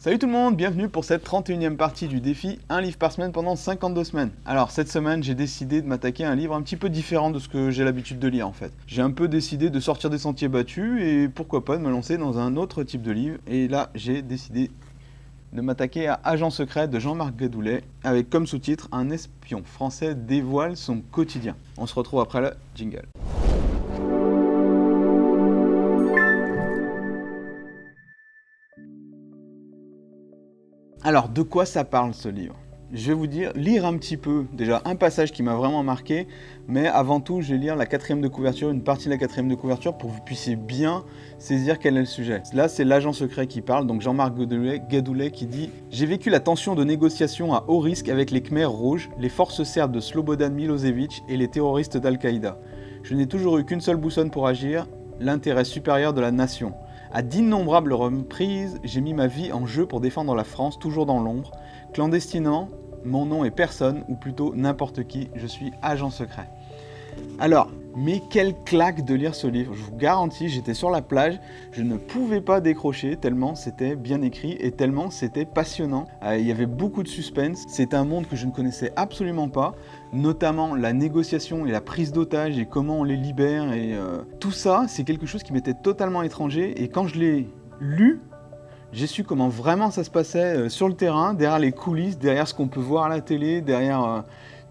Salut tout le monde, bienvenue pour cette 31e partie du défi, un livre par semaine pendant 52 semaines. Alors cette semaine j'ai décidé de m'attaquer à un livre un petit peu différent de ce que j'ai l'habitude de lire en fait. J'ai un peu décidé de sortir des sentiers battus et pourquoi pas de me lancer dans un autre type de livre. Et là j'ai décidé de m'attaquer à Agent secret de Jean-Marc Gadoulet avec comme sous-titre un espion français dévoile son quotidien. On se retrouve après le jingle. Alors, de quoi ça parle ce livre? Je vais vous lire un petit peu, déjà un passage qui m'a vraiment marqué, mais avant tout, je vais lire la quatrième de couverture, une partie de la quatrième de couverture pour que vous puissiez bien saisir quel est le sujet. Là, c'est l'agent secret qui parle, donc Jean-Marc Gadoulet qui dit « J'ai vécu la tension de négociations à haut risque avec les Khmers rouges, les forces serbes de Slobodan Milosevic et les terroristes d'Al-Qaïda. Je n'ai toujours eu qu'une seule boussole pour agir, l'intérêt supérieur de la nation. À d'innombrables reprises, j'ai mis ma vie en jeu pour défendre la France, toujours dans l'ombre. Clandestinement, mon nom est personne, ou plutôt n'importe qui, je suis agent secret. » Alors, mais quelle claque de lire ce livre, je vous garantis, j'étais sur la plage, je ne pouvais pas décrocher tellement c'était bien écrit et tellement c'était passionnant. Il y avait beaucoup de suspense, c'est un monde que je ne connaissais absolument pas, notamment la négociation et la prise d'otages et comment on les libère et tout ça, c'est quelque chose qui m'était totalement étranger et quand je l'ai lu, j'ai su comment vraiment ça se passait sur le terrain, derrière les coulisses, derrière ce qu'on peut voir à la télé, derrière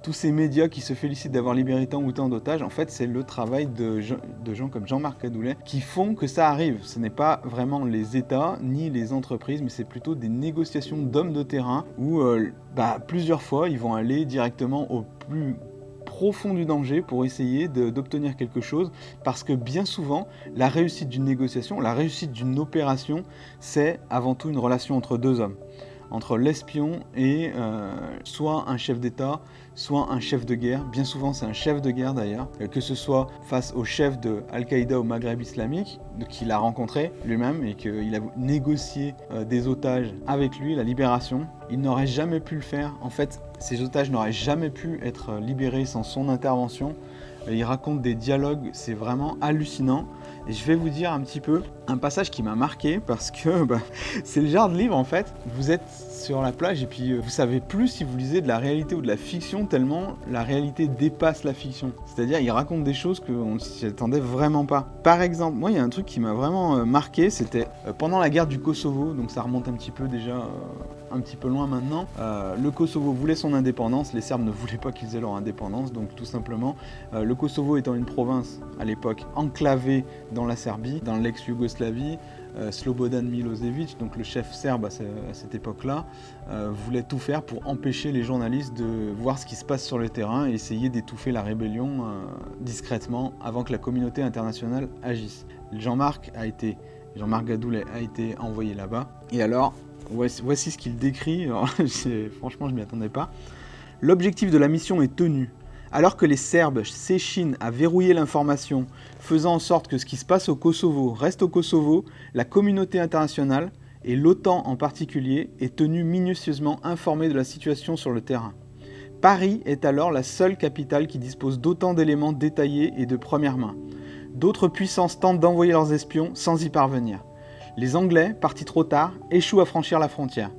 tous ces médias qui se félicitent d'avoir libéré tant ou tant d'otages. En fait, c'est le travail de gens comme Jean-Marc Gadoulet qui font que ça arrive. Ce n'est pas vraiment les États ni les entreprises, mais c'est plutôt des négociations d'hommes de terrain où plusieurs fois, ils vont aller directement au plus profond du danger pour essayer d'obtenir quelque chose, parce que bien souvent, la réussite d'une négociation, la réussite d'une opération, c'est avant tout une relation entre deux hommes. Entre l'espion et soit un chef d'État, soit un chef de guerre. Bien souvent, c'est un chef de guerre d'ailleurs, que ce soit face au chef de Al-Qaïda au Maghreb islamique, qu'il a rencontré lui-même et qu'il a négocié des otages avec lui, la libération. Il n'aurait jamais pu le faire. En fait, ces otages n'auraient jamais pu être libérés sans son intervention. Il raconte des dialogues, c'est vraiment hallucinant. Et je vais vous dire un petit peu un passage qui m'a marqué parce que c'est le genre de livre en fait, vous êtes sur la plage et puis vous savez plus si vous lisez de la réalité ou de la fiction tellement la réalité dépasse la fiction. C'est-à-dire il raconte des choses qu'on ne s'y attendait vraiment pas. Par exemple, moi il y a un truc qui m'a vraiment marqué, c'était pendant la guerre du Kosovo, donc ça remonte un petit peu déjà un petit peu loin maintenant. Le Kosovo voulait son indépendance, les Serbes ne voulaient pas qu'ils aient leur indépendance, donc tout simplement, le Kosovo étant une province à l'époque enclavée dans la Serbie, dans l'ex-Yougoslavie, Slobodan Milosevic, donc le chef serbe à cette époque-là, voulait tout faire pour empêcher les journalistes de voir ce qui se passe sur le terrain et essayer d'étouffer la rébellion discrètement avant que la communauté internationale agisse. Jean-Marc Gadoulet a été envoyé là-bas, et alors, voici ce qu'il décrit, alors, franchement je m'y attendais pas. L'objectif de la mission est tenu. Alors que les Serbes s'échinent à verrouiller l'information, faisant en sorte que ce qui se passe au Kosovo reste au Kosovo, la communauté internationale, et l'OTAN en particulier, est tenue minutieusement informée de la situation sur le terrain. Paris est alors la seule capitale qui dispose d'autant d'éléments détaillés et de première main. D'autres puissances tentent d'envoyer leurs espions sans y parvenir. Les Anglais, partis trop tard, échouent à franchir la frontière.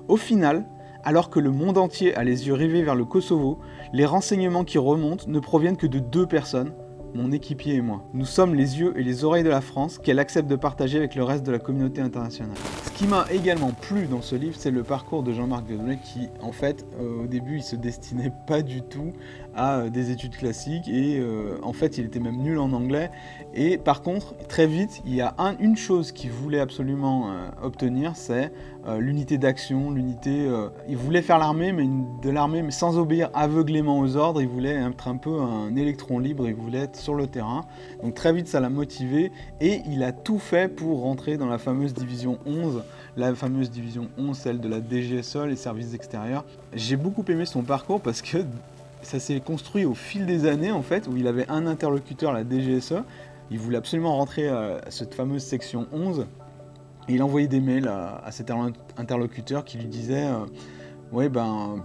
Au final, alors que le monde entier a les yeux rivés vers le Kosovo, les renseignements qui remontent ne proviennent que de deux personnes, mon équipier et moi. Nous sommes les yeux et les oreilles de la France qu'elle accepte de partager avec le reste de la communauté internationale. Ce qui m'a également plu dans ce livre, c'est le parcours de Jean-Marc Gadoulet qui, en fait, au début, il se destinait pas du tout à des études classiques et en fait, il était même nul en anglais. Et par contre, très vite, il y a une chose qu'il voulait absolument obtenir, c'est l'unité d'action, il voulait faire l'armée, mais sans obéir aveuglément aux ordres. Il voulait être un peu un électron libre, il voulait être sur le terrain. Donc très vite, ça l'a motivé et il a tout fait pour rentrer dans la fameuse division 11. La fameuse division 11, celle de la DGSE, les services extérieurs. J'ai beaucoup aimé son parcours parce que ça s'est construit au fil des années, en fait, où il avait un interlocuteur, la DGSE. Il voulait absolument rentrer à cette fameuse section 11. Et il envoyait des mails à cet interlocuteur qui lui disait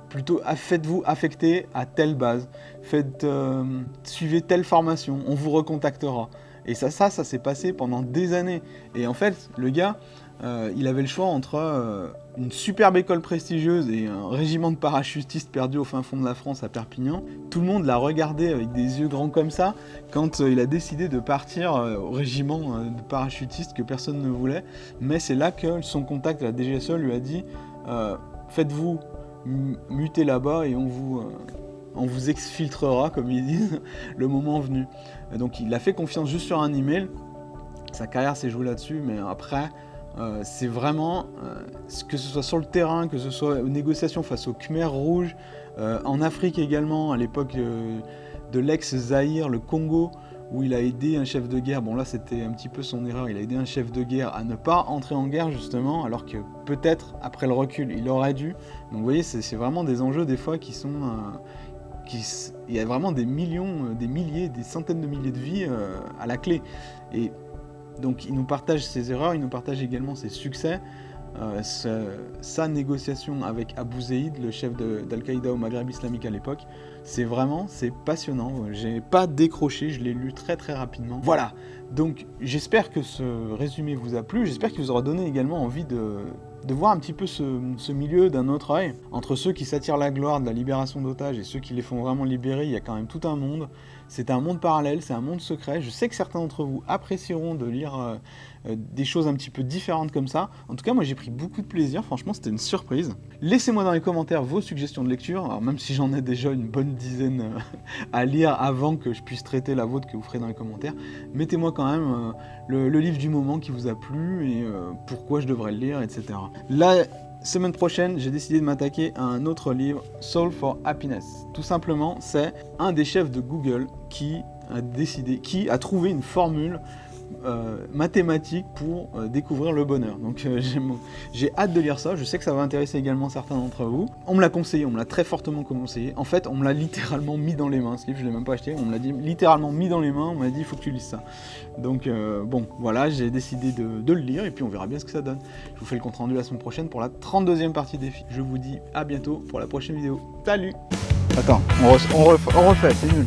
plutôt faites-vous affecter à telle base, suivez telle formation, on vous recontactera. Et ça s'est passé pendant des années. Et en fait, le gars, il avait le choix entre une superbe école prestigieuse et un régiment de parachutistes perdu au fin fond de la France à Perpignan. Tout le monde l'a regardé avec des yeux grands comme ça quand il a décidé de partir au régiment de parachutistes que personne ne voulait. Mais c'est là que son contact à la DGSE lui a dit faites-vous muter là-bas et on vous exfiltrera, comme ils disent, le moment venu. Donc il a fait confiance juste sur un email. Sa carrière s'est jouée là-dessus, mais après, c'est vraiment, que ce soit sur le terrain, que ce soit aux négociations face aux Khmers rouges, en Afrique également, à l'époque de l'ex-Zaïre, le Congo, où il a aidé un chef de guerre. Bon là c'était un petit peu son erreur, il a aidé un chef de guerre à ne pas entrer en guerre justement, alors que peut-être après le recul il aurait dû. Donc vous voyez, c'est vraiment des enjeux des fois qui sont... il y a vraiment des millions, des milliers, des centaines de milliers de vies à la clé. Et donc il nous partage ses erreurs, il nous partage également ses succès. Sa négociation avec Abu Zeid, le chef d'Al-Qaïda au Maghreb islamique à l'époque, c'est passionnant. J'ai pas décroché, je l'ai lu très très rapidement. Voilà, donc j'espère que ce résumé vous a plu, j'espère qu'il vous aura donné également envie de voir un petit peu ce milieu d'un autre œil. Entre ceux qui s'attirent la gloire de la libération d'otages et ceux qui les font vraiment libérer, il y a quand même tout un monde. C'est un monde parallèle, c'est un monde secret. Je sais que certains d'entre vous apprécieront de lire des choses un petit peu différentes comme ça. En tout cas, moi j'ai pris beaucoup de plaisir, franchement c'était une surprise. Laissez-moi dans les commentaires vos suggestions de lecture, alors même si j'en ai déjà une bonne dizaine à lire avant que je puisse traiter la vôtre que vous ferez dans les commentaires, mettez-moi quand même le livre du moment qui vous a plu et pourquoi je devrais le lire, etc. La semaine prochaine, j'ai décidé de m'attaquer à un autre livre, Solve for Happiness. Tout simplement, c'est un des chefs de Google qui a trouvé une formule mathématique pour découvrir le bonheur. Donc j'ai hâte de lire ça, je sais que ça va intéresser également certains d'entre vous. On me l'a conseillé, on me l'a très fortement conseillé. En fait, on me l'a littéralement mis dans les mains, ce livre, je l'ai même pas acheté, on me l'a littéralement mis dans les mains, on m'a dit il faut que tu lises ça. Donc bon, voilà, j'ai décidé de le lire et puis on verra bien ce que ça donne. Je vous fais le compte rendu la semaine prochaine pour la 32e partie défi. Je vous dis à bientôt pour la prochaine vidéo. Salut! Attends, on refait, c'est nul.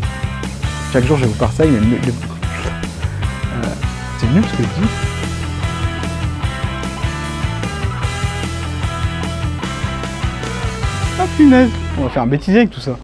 Chaque jour je vous parle ça, il y a c'est nul ce que je dis. Ah punaise! On va faire un bêtisier avec tout ça.